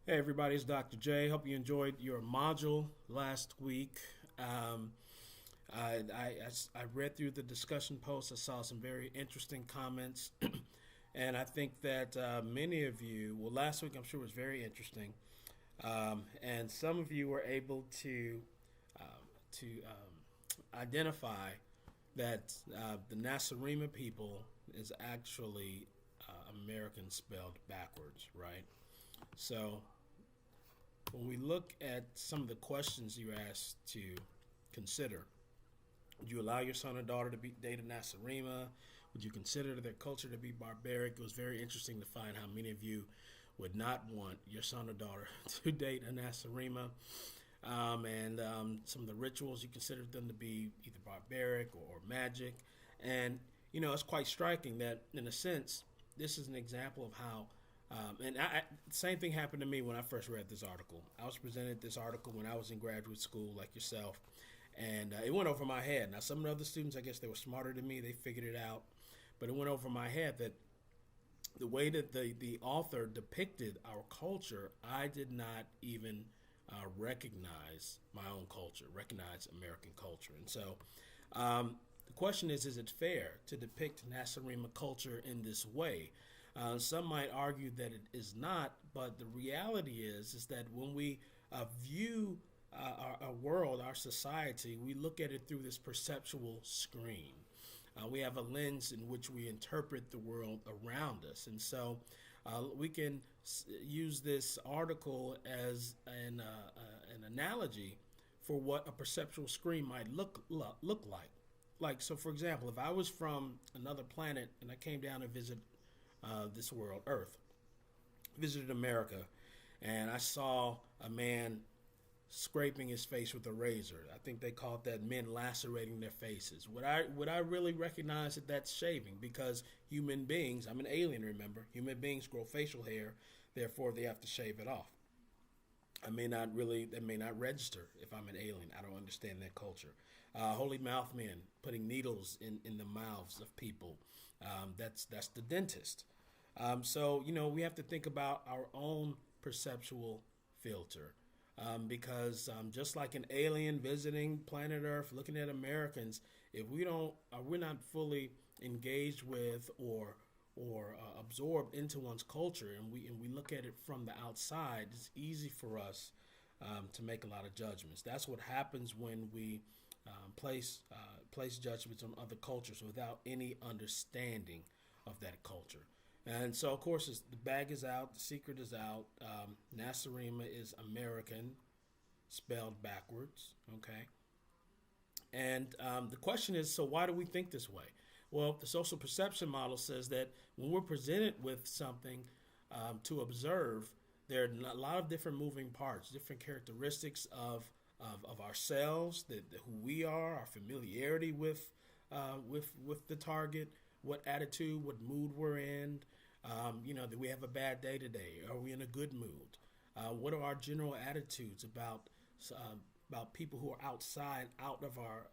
Hey everybody, it's Dr. J. Hope you enjoyed your module last week. I read through the discussion post. I saw some very interesting comments, and I think that many of you, well, last week I'm sure was very interesting, and some of you were able to identify that the NACIREMA people is actually American spelled backwards, right? So when we look at some of the questions you asked to consider, would you allow your son or daughter to date a NACIREMA? Would you consider their culture to be barbaric? It was very interesting to find how many of you would not want your son or daughter to date a NACIREMA. And some of the rituals you considered them to be either barbaric or magic. And, it's quite striking that, in a sense, this is an example of how same thing happened to me when I first read this article. I was presented this article when I was in graduate school, like yourself, and it went over my head. Now, some of the other students, I guess they were smarter than me. They figured it out, but it went over my head that the way that the author depicted our culture, I did not even recognize my own culture, recognize American culture. And so the question is it fair to depict NACIREMA culture in this way? Some might argue that it is not, but the reality is that when we view our world, our society, we look at it through this perceptual screen. We have a lens in which we interpret the world around us. And so we can use this article as an analogy for what a perceptual screen might look like. Like, so for example, if I was from another planet and I came down to visit this world, Earth, visited America, and I saw a man scraping his face with a razor. I think they called that men lacerating their faces. Would I really recognize that that's shaving? Because human beings, I'm an alien, remember, human beings grow facial hair, therefore they have to shave it off. That may not register if I'm an alien. I don't understand that culture. Holy mouth men putting needles in the mouths of people. That's the dentist. So we have to think about our own perceptual filter, because just like an alien visiting planet Earth, looking at Americans, if we're not fully engaged with or absorbed into one's culture, and we look at it from the outside, it's easy for us to make a lot of judgments. That's what happens when we place judgments on other cultures without any understanding of that culture. And so, of course, the bag is out, the secret is out. NACIREMA is American, spelled backwards, okay? And the question is, so why do we think this way? Well, the social perception model says that when we're presented with something to observe, there are a lot of different moving parts, different characteristics of ourselves, who we are, our familiarity with the target, what attitude, what mood we're in. Do we have a bad day today? Are we in a good mood? What are our general attitudes about people who are outside of our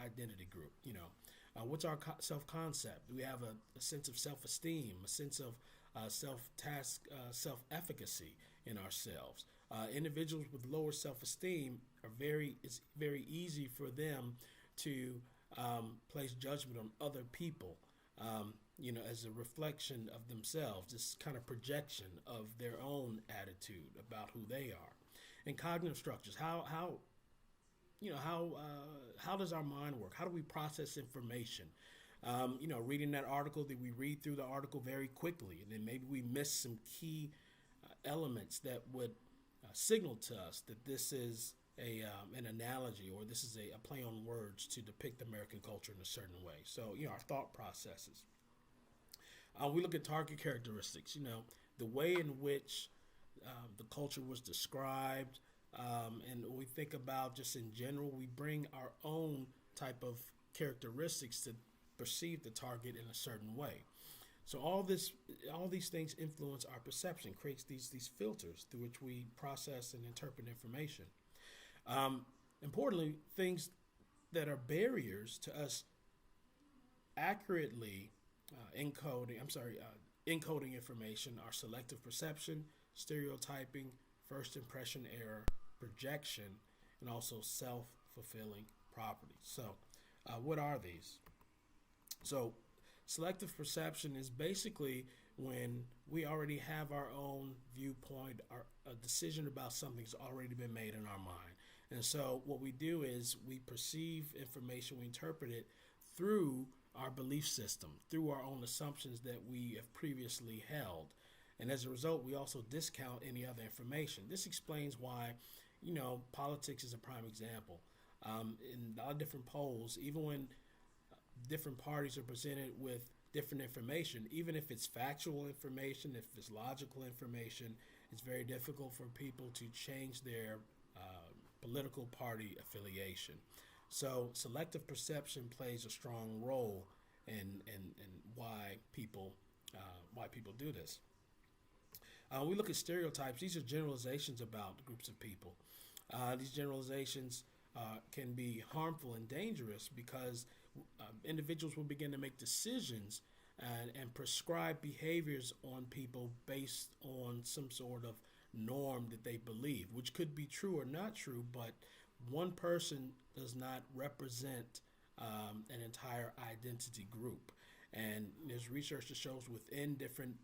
identity group? What's our self-concept? Do we have a sense of self-esteem, a sense of self-efficacy in ourselves? Individuals with lower self-esteem it's very easy for them to place judgment on other people, as a reflection of themselves, this kind of projection of their own attitude about who they are. And cognitive structures, how does our mind work? How do we process information? Reading that article, did we read through the article very quickly, and then maybe we missed some key elements that would signal to us that this is an analogy, or this is a play on words to depict American culture in a certain way. So, our thought processes. We look at target characteristics, the way in which the culture was described, and we think about just in general, we bring our own type of characteristics to perceive the target in a certain way. So all these things influence our perception, creates these filters through which we process and interpret information. Importantly, things that are barriers to us accurately encoding information are selective perception, stereotyping, first impression error, projection, and also self-fulfilling property. So, what are these? So, selective perception is basically when we already have our own viewpoint, a decision about something's already been made in our mind. And so, what we do is we perceive information, we interpret it through our belief system, through our own assumptions that we have previously held. And as a result, we also discount any other information. This explains why, politics is a prime example. In a lot of different polls, even when different parties are presented with different information, even if it's factual information, if it's logical information, it's very difficult for people to change their political party affiliation. So selective perception plays a strong role in why people do this. We look at stereotypes. These are generalizations about groups of people. These generalizations can be harmful and dangerous because individuals will begin to make decisions and prescribe behaviors on people based on some sort of norm that they believe, which could be true or not true, but one person does not represent an entire identity group. And there's research that shows within different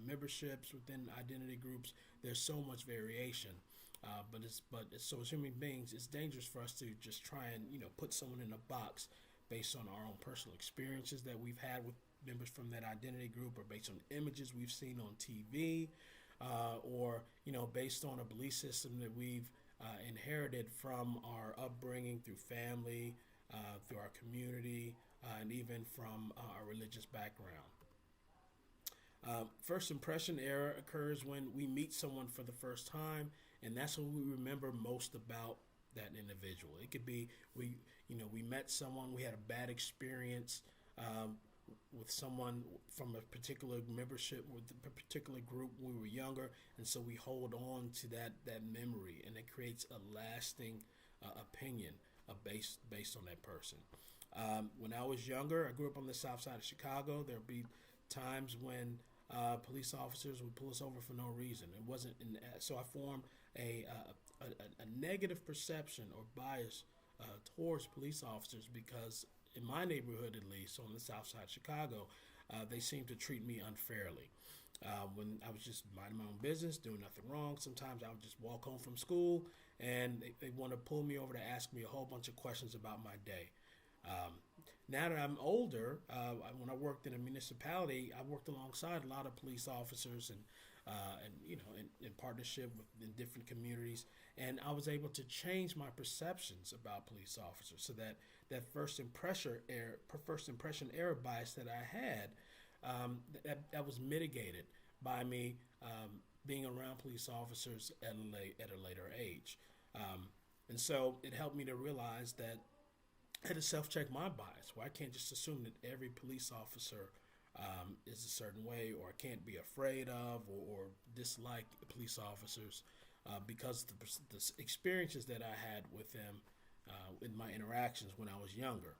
memberships, within identity groups, there's so much variation. So as human beings, it's dangerous for us to just try and put someone in a box based on our own personal experiences that we've had with members from that identity group, or based on images we've seen on TV, or based on a belief system that we've inherited from our upbringing through family, through our community, and even from our religious background. First impression error occurs when we meet someone for the first time, and that's what we remember most about that individual. It could be we met someone, we had a bad experience with someone from a particular membership, with a particular group when we were younger, and so we hold on to that memory, and it creates a lasting opinion based on that person. When I was younger, I grew up on the south side of Chicago. There would be times when police officers would pull us over for no reason. It wasn't, so I formed a negative perception or bias towards police officers because in my neighborhood, at least on the south side of Chicago, they seemed to treat me unfairly. When I was just minding my own business, doing nothing wrong, sometimes I would just walk home from school and they want to pull me over to ask me a whole bunch of questions about my day. Now that I'm older, when I worked in a municipality, I worked alongside a lot of police officers and in partnership in different communities, and I was able to change my perceptions about police officers so that first impression error bias that I had, that was mitigated by me being around police officers at a later age, and so it helped me to realize that I had to self-check my bias, where I can't just assume that every police officer is a certain way, or I can't be afraid of or dislike police officers because of the experiences that I had with them in my interactions when I was younger.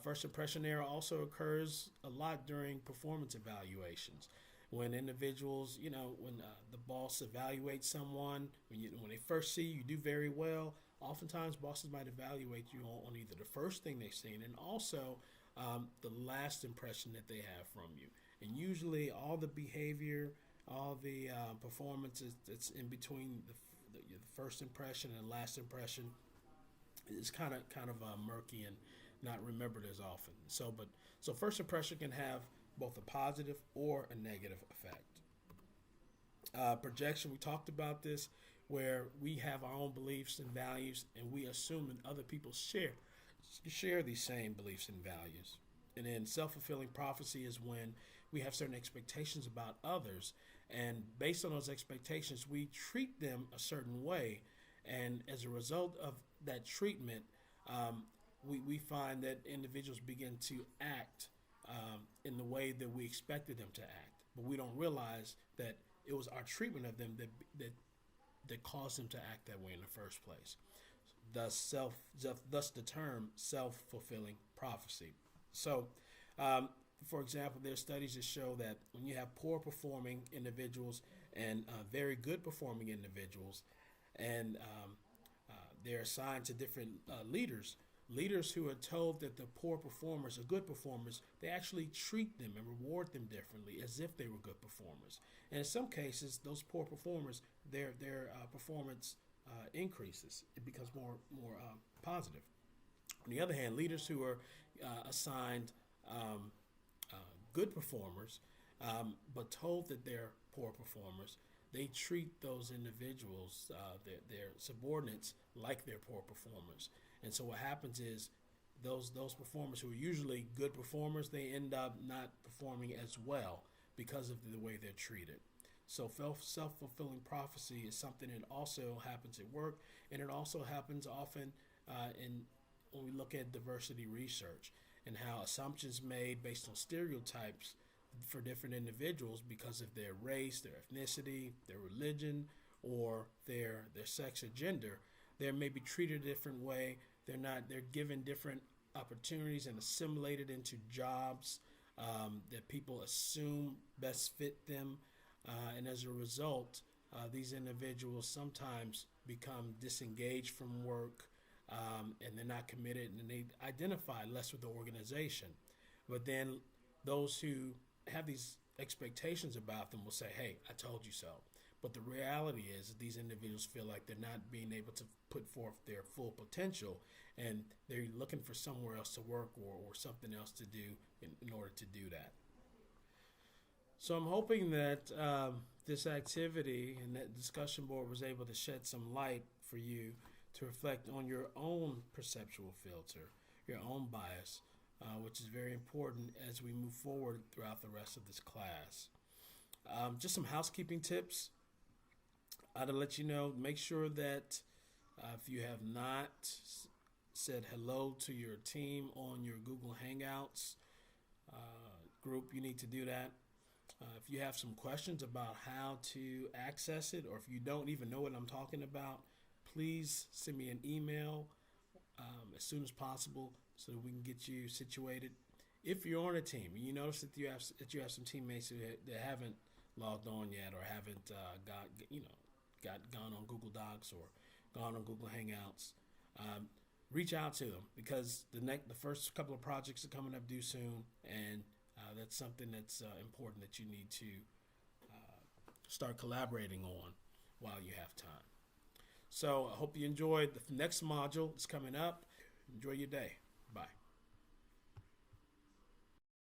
First impression error also occurs a lot during performance evaluations. When individuals, when the boss evaluates someone, when they first see you do very well, oftentimes bosses might evaluate you on either the first thing they've seen and also the last impression that they have from you. And usually all the behavior, all the performances that's in between the first impression and last impression is kind of murky and not remembered as often. So first impression can have both a positive or a negative effect. Projection, we talked about this, where we have our own beliefs and values, and we assume that other people share these same beliefs and values. And then self-fulfilling prophecy is when we have certain expectations about others, and based on those expectations, we treat them a certain way, and as a result of that treatment, we find that individuals begin to act in the way that we expected them to act, but we don't realize that it was our treatment of them that caused them to act that way in the first place. Thus the term self-fulfilling prophecy. So, for example, there are studies that show that when you have poor performing individuals and very good performing individuals, and they're assigned to different leaders. Leaders who are told that the poor performers are good performers, they actually treat them and reward them differently as if they were good performers. And in some cases, those poor performers, their performance increases. It becomes more positive. On the other hand, leaders who are assigned uh, good performers, but told that they're poor performers, they treat those individuals, their subordinates, like they're poor performers. And so what happens is those performers who are usually good performers, they end up not performing as well because of the way they're treated. So self-fulfilling prophecy is something that also happens at work, and it also happens often in when we look at diversity research and how assumptions made based on stereotypes for different individuals because of their race, their ethnicity, their religion, or their sex or gender, they may be treated a different way. They're given different opportunities and assimilated into jobs that people assume best fit them. And as a result, these individuals sometimes become disengaged from work, and they're not committed, and they identify less with the organization. But then those who have these expectations about them will say, hey, I told you so. But the reality is that these individuals feel like they're not being able to put forth their full potential, and they're looking for somewhere else to work or something else to do in order to do that. So I'm hoping that this activity and that discussion board was able to shed some light for you to reflect on your own perceptual filter, your own bias, which is very important as we move forward throughout the rest of this class. Just some housekeeping tips. To let you know, make sure that if you have not said hello to your team on your Google Hangouts group, you need to do that. If you have some questions about how to access it, or if you don't even know what I'm talking about, please send me an email as soon as possible so that we can get you situated. If you're on a team and you notice that you have some teammates that haven't logged on yet, or haven't gone on Google Docs or gone on Google Hangouts, reach out to them, because the first couple of projects are coming up due soon, and that's something that's important that you need to start collaborating on while you have time. So I hope you enjoyed the next module that's coming up. Enjoy your day.